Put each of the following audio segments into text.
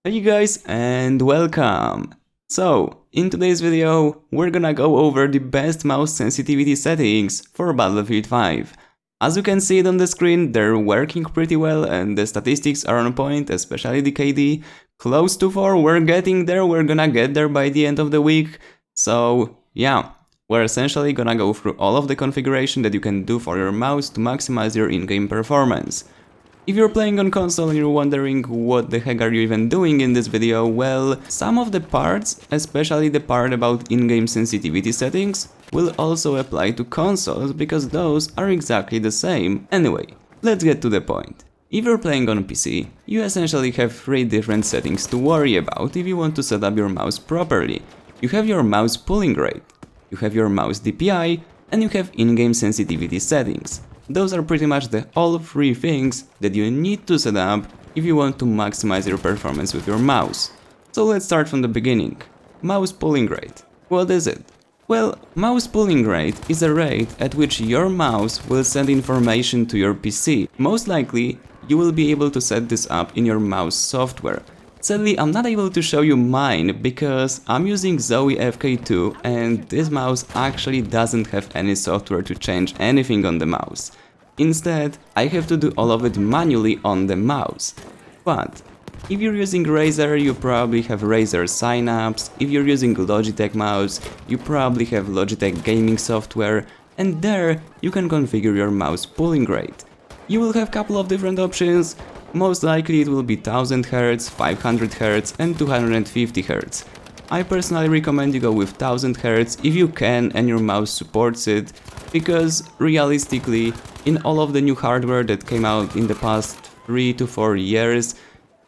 Hey guys and welcome! So, in today's video, we're gonna go over the best mouse sensitivity settings for Battlefield 5. As you can see it on the screen, they're working pretty well and the statistics are on point, especially the KD. Close to 4, we're getting there, we're gonna get there by the end of the week. So, yeah, we're essentially gonna go through all of the configuration that you can do for your mouse to maximize your in-game performance. If you're playing on console and you're wondering what the heck are you even doing in this video, well, some of the parts, especially the part about in-game sensitivity settings, will also apply to consoles because those are exactly the same. Anyway, let's get to the point. If you're playing on PC, you essentially have 3 different settings to worry about if you want to set up your mouse properly. You have your mouse pulling rate, you have your mouse DPI, and you have in-game sensitivity settings. Those are pretty much the all 3 things that you need to set up if you want to maximize your performance with your mouse. So let's start from the beginning. Mouse pulling rate. What is it? Well, mouse pulling rate is a rate at which your mouse will send information to your PC. Most likely, you will be able to set this up in your mouse software. Sadly, I'm not able to show you mine because I'm using Zoe FK2 and this mouse actually doesn't have any software to change anything on the mouse. Instead, I have to do all of it manually on the mouse. But if you're using Razer, you probably have Razer Synapse. If you're using Logitech mouse, you probably have Logitech gaming software, and there you can configure your mouse pulling rate. You will have a couple of different options. Most likely it will be 1000 Hz, 500 Hz and 250 Hz. I personally recommend you go with 1000 Hz if you can and your mouse supports it, because realistically, in all of the new hardware that came out in the past 3 to 4 years,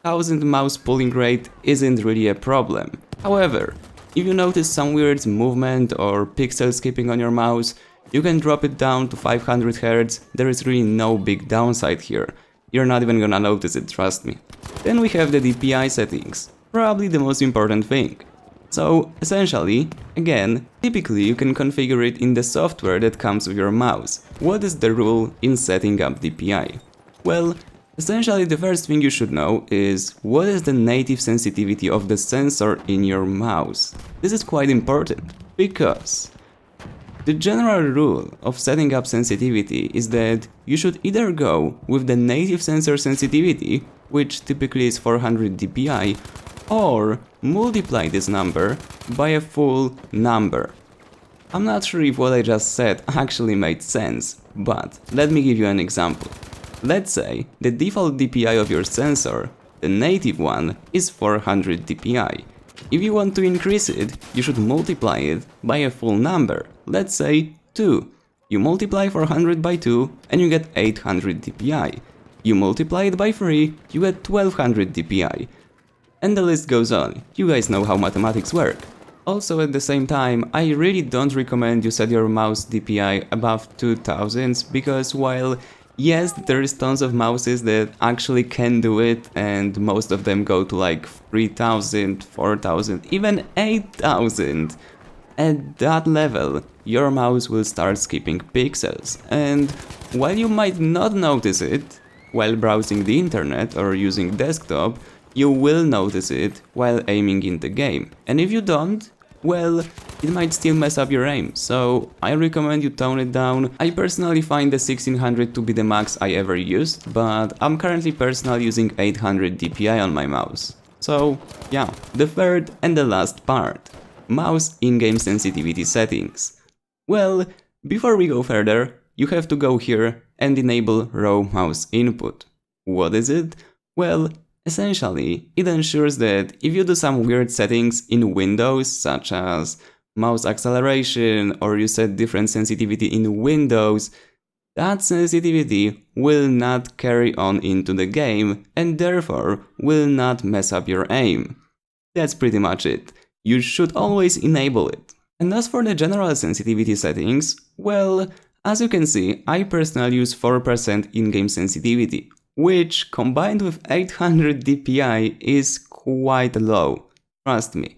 1000 mouse pulling rate isn't really a problem. However, if you notice some weird movement or pixel skipping on your mouse, you can drop it down to 500 Hz, there is really no big downside here. You're not even gonna notice it, trust me. Then we have the DPI settings, probably the most important thing. So, essentially, again, typically you can configure it in the software that comes with your mouse. What is the rule in setting up DPI? Well, essentially the first thing you should know is what is the native sensitivity of the sensor in your mouse. This is quite important, because the general rule of setting up sensitivity is that you should either go with the native sensor sensitivity, which typically is 400 dpi, or multiply this number by a full number. I'm not sure if what I just said actually made sense, but let me give you an example. Let's say the default DPI of your sensor, the native one, is 400 dpi. If you want to increase it, you should multiply it by a full number, let's say 2. You multiply 400 by 2 and you get 800 dpi. You multiply it by 3, you get 1200 dpi. And the list goes on, you guys know how mathematics work. Also at the same time, I really don't recommend you set your mouse DPI above 2000 because while yes, there is tons of mouses that actually can do it and most of them go to like 3000, 4000, even 8000. At that level, your mouse will start skipping pixels, and while you might not notice it while browsing the internet or using desktop, you will notice it while aiming in the game. And if you don't, well, it might still mess up your aim, so I recommend you tone it down. I personally find the 1600 to be the max I ever used, but I'm currently personally using 800 dpi on my mouse. So yeah, the third and the last part. Mouse in-game sensitivity settings. Well, before we go further, you have to go here and enable raw mouse input. What is it? Well, essentially, it ensures that if you do some weird settings in Windows, such as mouse acceleration, or you set different sensitivity in Windows, that sensitivity will not carry on into the game and therefore will not mess up your aim. That's pretty much it. You should always enable it. And as for the general sensitivity settings, well, as you can see, I personally use 4% in-game sensitivity, which combined with 800 dpi is quite low. Trust me,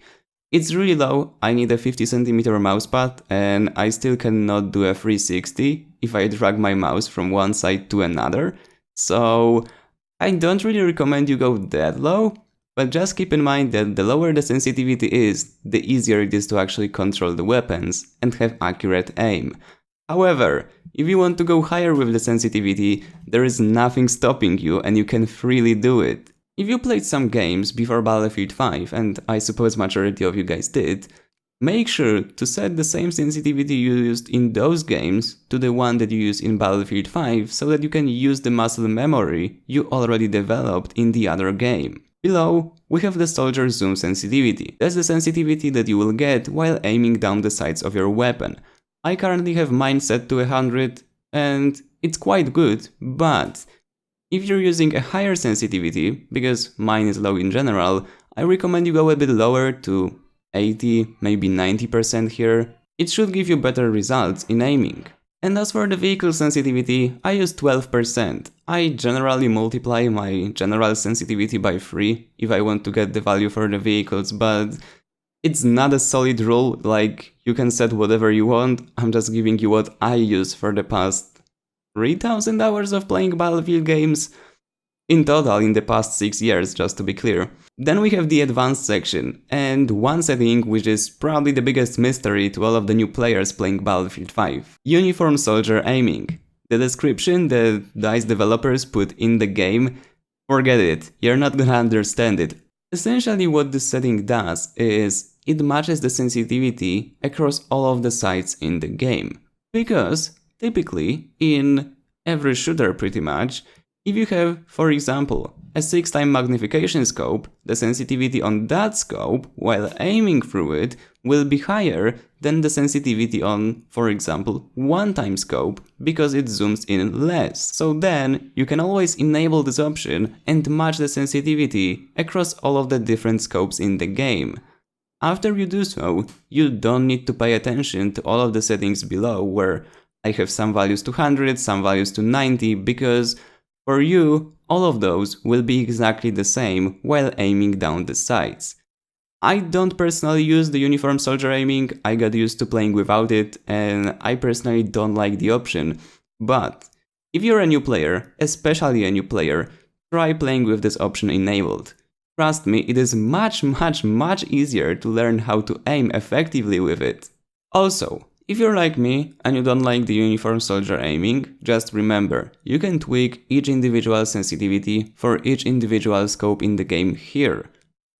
it's really low. I need a 50 cm mousepad and I still cannot do a 360 if I drag my mouse from one side to another, so I don't really recommend you go that low, But just keep in mind that the lower the sensitivity is, the easier it is to actually control the weapons and have accurate aim. However, if you want to go higher with the sensitivity, there is nothing stopping you and you can freely do it. If you played some games before Battlefield 5, and I suppose majority of you guys did, make sure to set the same sensitivity you used in those games to the one that you use in Battlefield 5 so that you can use the muscle memory you already developed in the other game. Below, we have the soldier zoom sensitivity. That's the sensitivity that you will get while aiming down the sights of your weapon. I currently have mine set to 100 and it's quite good, but if you're using a higher sensitivity, because mine is low in general, I recommend you go a bit lower to 80, maybe 90% here. It should give you better results in aiming. And as for the vehicle sensitivity, I use 12%. I generally multiply my general sensitivity by 3 if I want to get the value for the vehicles, but it's not a solid rule, like you can set whatever you want. I'm just giving you what I use for the past 3000 hours of playing Battlefield games. In total, in the past 6 years, just to be clear. Then we have the advanced section, and one setting which is probably the biggest mystery to all of the new players playing Battlefield 5. Uniform soldier aiming. The description that DICE developers put in the game, forget it, you're not gonna understand it. Essentially what this setting does is it matches the sensitivity across all of the sights in the game. Because typically, in every shooter pretty much, if you have, for example, a 6x magnification scope, the sensitivity on that scope, while aiming through it, will be higher than the sensitivity on, for example, 1x scope, because it zooms in less. So then, you can always enable this option and match the sensitivity across all of the different scopes in the game. After you do so, you don't need to pay attention to all of the settings below, where I have some values to 100, some values to 90, because for you, all of those will be exactly the same while aiming down the sights. I don't personally use the uniform soldier aiming, I got used to playing without it, and I personally don't like the option. But if you're a new player, especially a new player, try playing with this option enabled. Trust me, it is much easier to learn how to aim effectively with it. Also, if you're like me and you don't like the uniform soldier aiming, just remember, you can tweak each individual sensitivity for each individual scope in the game here.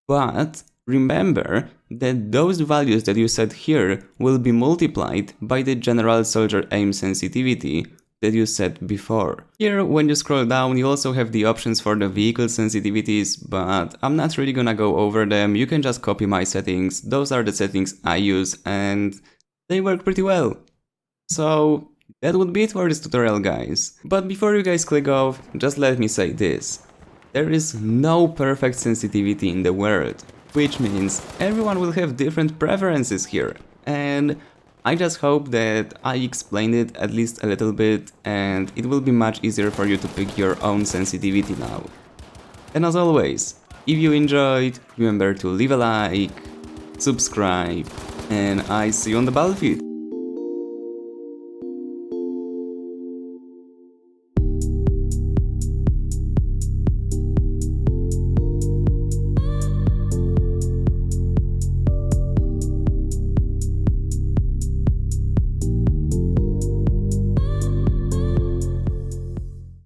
But remember that those values that you set here will be multiplied by the general soldier aim sensitivity that you set before. Here, when you scroll down, you also have the options for the vehicle sensitivities, but I'm not really gonna go over them. You can just copy my settings. Those are the settings I use and they work pretty well. So that would be it for this tutorial, guys. But before you guys click off, just let me say this. There is no perfect sensitivity in the world, which means everyone will have different preferences here. And I just hope that I explained it at least a little bit and it will be much easier for you to pick your own sensitivity now. And as always, if you enjoyed, remember to leave a like, subscribe, and I see you on the battlefield.